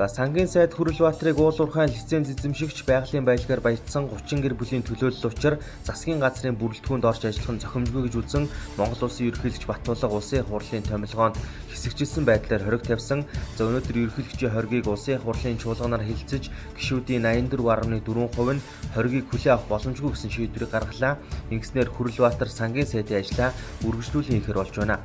За сангийн сайд Хүрлбаатарыг уулуурхайн лиценз эзэмшигч байгалийн баялагаар баяжсан 30 гэр бүлийн төлөөлөл учир засгийн газрын бүрэлдэхүүнд орж ажиллах нь зохимжгүй гэж үзэн Монгол Улсын ерөнхийлөгч Баттулга улсын их хурлын томилгоонд хэсэгчилсэн байдлаар хориг тавьсан. За өнөөдөр ерөнхийлөгчийн хоригийг улсын их хурлын чуулганаар хилцэж гишүүдийн 84.4% нь хоригийг хүлээн авах боломжгүй гэсэн шийдвэрийг гаргалаа. Ингэснээр Хүрлбаатар сангийн сайдын ажлаа үргэлжлүүлэн хийхээр болж байна.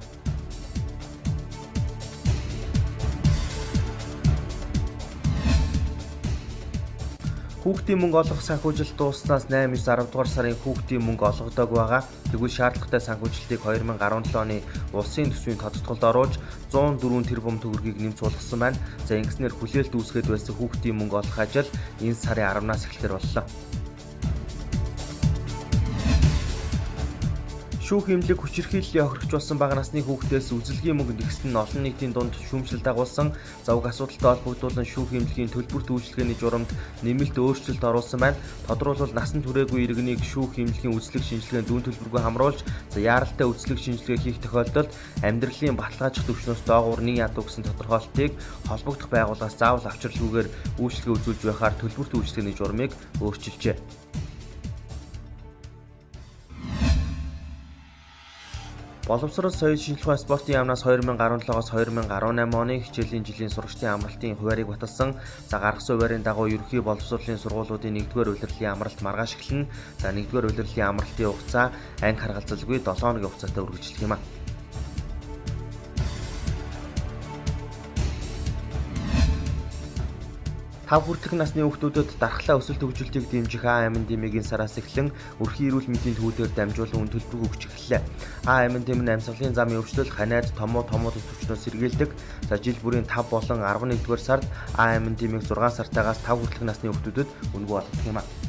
Хүүхдийн мөнгө олгох санхүүжилт дууснаас 8-9 10 дугаар сарын хүүхдийн мөнгө олгодог байгаа. Тэгвэл шаардлагатай санхүүжилтийг 2017 оны улсын төсвийн тодтголд оруулж 104 тэрбум төгрөгийг нэмж суулгасан байна. За ингэснээр хүлээлт үүсгээд байсан хүүхдийн мөнгө олох ажил энэ сарын 10-наас эхлэхээр боллоо. Шүүх эмнэлэг хүчирхийллийн хохирогч болсон бага насны хүүхдээс үзэлгийн мөнгө нэгсэн нь олон нийтийн дунд шүүмжлэл дагуулсан. Завг асуудалтай холбогдуулан шүүх эмнэлгийн төлбөр үйлчилгээний журамд нэмэлт өөрчлөлт оруулсан байна. Тодорхойлбол насан туршаагүй иргэнийг шүүх эмнэлгийн үзлэг шинжилгээнд зүүн төлбөргүй хамруулж, яаралтай үзлэг шинжилгээ хийх тохиолдолд амьдралын баталгаажих түвшнөөс доогуур нэг ядуу гэсэн тодорхойлолтыг холбогдох байгууллагаас заавал авчирлаггүйгээр үйлчилгээ үзүүлж байхаар төлбөрт үйлчилгээний журамыг өөрчилжээ. Боловсрол соёл шинжилгээ спортын яамнаас 2017-оос 2018 оны хичээлийн жилийн сурагчдын амралтын хуваарийг баталсан. За гаргасан хуваарийн дагуу ерөнхий боловсролын сургуулиудын 1-р улирлын амралт маргааш эхэлнэ. За 1-р улирлын амралтын хугацаа анги харгалзалгүй 7 хоногийн хугацаатай үргэлжлэх юм а. Тав хүртэлх насны хүүхдүүдэд дархлаа өсөлт хөгжилтийг дэмжих А.М.Д.М-ийн сараас эхлэн өрхийн эрүүл мэндийн төвүүдээр дамжуулан төлбөргүй өгч эхэллээ. А.М.Д.М нь амьсгалын замын өвчлөл, ханиад, томоо төвчнөөс сэргийлдэг. За жил бүрийн 5 болон 11-р сард А.М.Д.М-ийг 6 сартаагаас 5 хүртэлх насны хүүхдүүдэд үнэгүй болгох юм а.